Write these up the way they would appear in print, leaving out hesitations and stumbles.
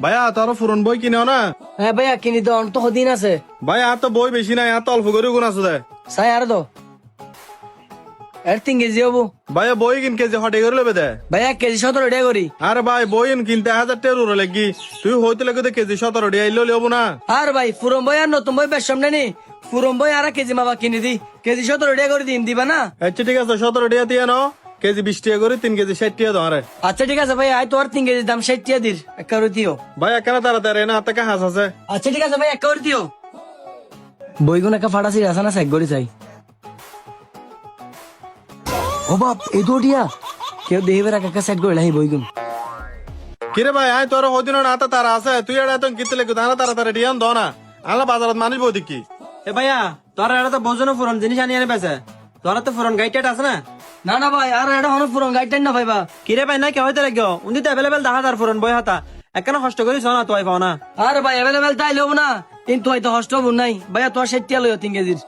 ভাইয়া তোর পুরন বই কিনেও না? হ্যাঁ ভাইয়া কিনি তো অন্ত দিন আছে। ভাই আর তো বই বেশি নাই, আর তো অল্প করে গুণ আছে। চাই আর দো এর 3 কেজি হবো। ভাইয়া বই কিন কেজি হটে করে লেবে দে। ভাইয়া 1 কেজি 17 টাকা করি। আরে ভাই বই কিনতে 1000 টাকা রুড়ো লাগি, তুই হইতে লাগে কেজি 17 টাকা আইলো লেবো না। আর ভাই পুরম বই আর নতুন বই বেশ সামনে নি, পুরম বই আর কেজি মাবা কিনে দি, কেজি 17 টাকা করে দিন দিবা না? আচ্ছা ঠিক আছে 17 টাকা দিয়ে নাও, কেজি 20 টাকা করে 3 কেজি 60 টাকা দাও। আরে আচ্ছা ঠিক আছে ভাই, আয় তোর 3 কেজির দাম 60 টাকা দির, এক করে দিও। ভাই এখানে তাড়াতাড়ি না, হাতে হাঁস আছে। আচ্ছা ঠিক আছে ভাই, এক করে দিও। বইগুলো একটা ফাটাছি আছে না, চেক করে চাই। ও বাপ এই দুটিয়া কেউ দেহিবার একটা সেট করে লাই বইগুন। কিরে ভাই আয় তোর হদিন না হাতে তারা আছে, তুই এটা এত কিনতে লাগে তাহলে তাড়াতাড়ি দিয়ান দাও না, আল্লাহ বাজারত মানুষ বই দেখি। এ ভাইয়া তোর এটা তো বোঝনো পুরন জিনিস আনি আনি পেছে, তোরা তো পুরন গাইটেট আছে না? না না ভাই, আর এটা হলো পুরন গাইডটাই না ভাইবা। কিরে ভাই না কে হইতে লাগিও উনি তো অ্যাভেলেবেল দেখা তার পুরন বই হাতা একখানা কষ্ট করিস না তোই পাও না। আর ভাই অ্যাভেলেবেল তাই লব না, কিন্তু হয়তো হস্ট হবো নাই ভাইয়া, তোর 60 টাকা লইও 3 কেজির।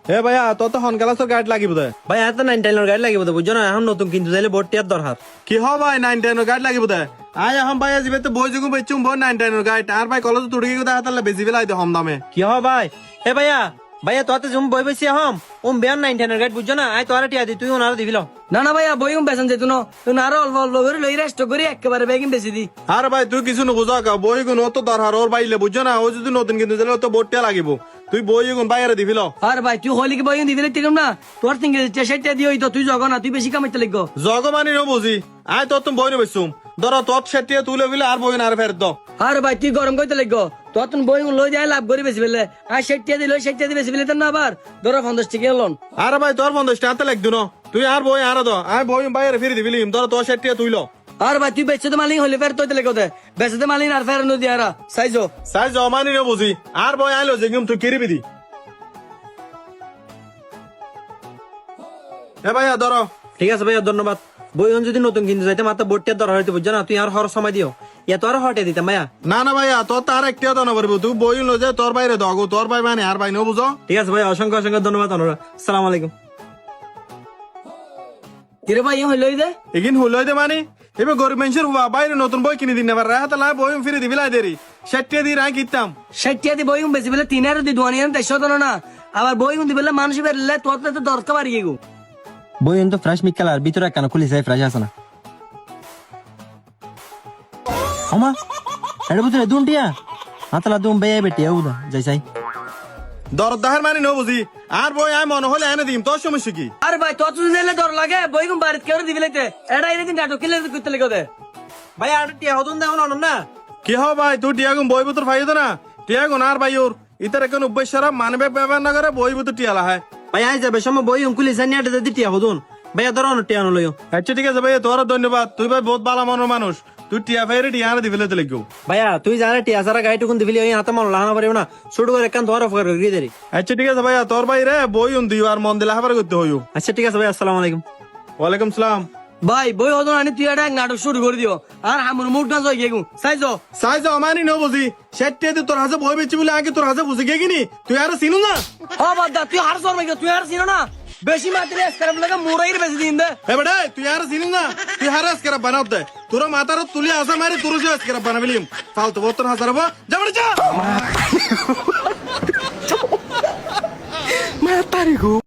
হে ভাইয়া তোর তো হনকালাসের গাইড লাগিব দে। ভাই এত 9 গাড়ি লাগিব তো বুঝছো না, এখন নতুন কিন্তু যাইলে বোর্ড দরকার। কি হ ভাই 9 গাইড লাগিব দে। আয় এখন ভাই আসবে তো বই যুগু বেচুম বই 9 গাইড, আর ভাই কলেজ তুড়ি গিয়ে দেখা তাহলে বেশি বেলা হম দামে। কি হ ভাই? এ ভাইয়া ভাইয়া তোতে জুম বই বেশি হম বেয়ার 9 গাড়ি বুঝছো না, আই তোরা টিয়া দি তুই ওনারা দিবিল। না না ভাইয়া বইগুন বেচন যেত না, তুই আরো অল্প অল্প করে লই রেস্ট করি একেবারে বেগিন বেশি দি। আর ভাই তুই কিছু নুবুঝা কা, বই গুণ তো দরকার ওর বাইলে বুঝছো না, ও যদি নতুন কিন্তু দিলে তো বোর্ডটা লাগিব, তুই বই গুণ বাইরে দিবিল। আর ভাই তুই হলি কি বইগুন দিবি ঠিক না, তোর 3 কেজি 60 টাকা দিও তো তুই জগো না, তুই বেশি কামাইতে লাগবো। জগমানি ন বুঝি, আয় তোর তুমি বই নে বেচুম, ধরো তোর 60 তুলে বিলে আর বই না আর ফেরত দাও। আর ভাই তুই গরম করতে লাগবো, তোর তুমি বইগুন লই যায় লাভ করি বেশি বেলে, আর 60 টাকা দিল 60 টাকা বেশি বেলে না, আবার ধরো 50 টাকা লন। আরে ভাই তোর 50 টাকা লাগতো না, তুই আর বই আর দাও, আর বই বাইরে ফিরে দিবি, ধরো তোর 60 তুইলো। আর ভাই তুই বেচতে মালিক হলে ফের তোইতে লাগো দে, বেচতে মালিক আর ফের নদী আর সাইজো সাই জমানি ন বুঝি, আর বই আইলো যে তুই কিরিবি দি। এ ভাইয়া ধরো। ঠিক আছে ভাইয়া ধন্যবাদ। বই যদি নতুন কিন্তু যাইতে মাত্র বোর্ডটার দরকার হইতে বুঝছো না, তুই আর হর সময় দিও, ইয়া তো আর হটে দিতাম ভাইয়া। না না ভাইয়া তোর তো আর একটা দাও না পারবো, তুই বই লো যে তোর বাইরে দাও, তোর ভাই মানে আর ভাই ন বুঝো। ঠিক আছে ভাই, অসংখ্য অসংখ্য ধন্যবাদ। আসসালামু আলাইকুম। কিরে ভাই হইলই দে এগিন হলো দে মানে এবার গরিব মানুষের হওয়া বাইরে নতুন বই কিনে দিন, এবার রাহাতে লাই বই ফিরে দিবি লাই দেরি 60 দিয়ে রায় কিনতাম। 60 টাকা দিয়ে বইগুন বেশি বেলে 3 দি দোয়ানি আন 300 না, আবার বইগুন দিবেলে মানুষ বেরলে তোর তো দরকার বাড়িয়ে গো। বই তো ফ্রেশ মিক্কাল আর ভিতরে কেন খুলি যায় ফ্রেশ আছে না। আমা এটা ভিতরে দুনটিয়া হাতলা দুম বেয়ে বেটিয়া উদা যাই যাই দরদাহের মানে ন বুঝি, আর বই আয় মনে হলে এনে দিম, তোর সমস্যা কি? আরে ভাই তোর যদি দিলে ডর লাগে বইগুন বাড়িতে কেউ দিবিলেতে এটা এনে দিন নাটক কিলে করতে লাগো দে। ভাই আর টিয়া হদুন দেও না না। কি হ ভাই তুই টিয়াগুন বই বুতর ফাইতো না, টিয়াগুন আর ভাই ওর ইতার এখন উব্বেশ্বরা মানবে ব্যবহার না করে বই বুতর টিয়ালা হয়। ভাই আই যাবে সময় বই খুলি জানি আটে যদি টিয়া হদুন ভাইয়া ধরো না টিয়া লইও। আচ্ছা ঠিক আছে ভাইয়া তোর ধন্যবাদ, তুই ভাই বহুত ভালো মনের মানুষ, তুই টিয়া ফাইরে টিয়া আনে দিবিলে তো লাগবো। ভাইয়া তুই জানে টিয়া সারা গাইটুকুন দিবিলি ওই হাতে মন লাহানা পারিব না, ছোট করে একখান ধর ফর গিয়ে দেরি। আচ্ছা ঠিক আছে ভাইয়া তোর বাইরে বই দিও আর মন দিলে হাবার করতে হইও। আচ্ছা ঠিক আছে ভাই, আসসালামু আলাইকুম। ওয়ালাইকুম সালাম। ভাই বই হতো আনি তুই একটা নাটক শুরু করে দিও, আর আমার মুখ না যাই গেগু সাইজো সাইজ আমানি ন বুঝি, 60 দিয়ে তোর হাতে বই বেচি বলে আগে তোর হাতে বুঝে গিয়ে কিনি, তুই আর চিনু না। ও বাদা তুই আর সর মাইগো, তুই আর চিনো না বেশি মাত্রে স্ক্রাপ লাগা মোরাইর বেশি দিন দে। এ বেটা তুই আর চিনু না, তুই হার স্ক্রাপ বানাও দে, তোর মাথার তুলি আসা মারি তোর যে স্ক্রাপ বানাবিলিম, ফালতু বতর হাজার হবো যা বেটা যা।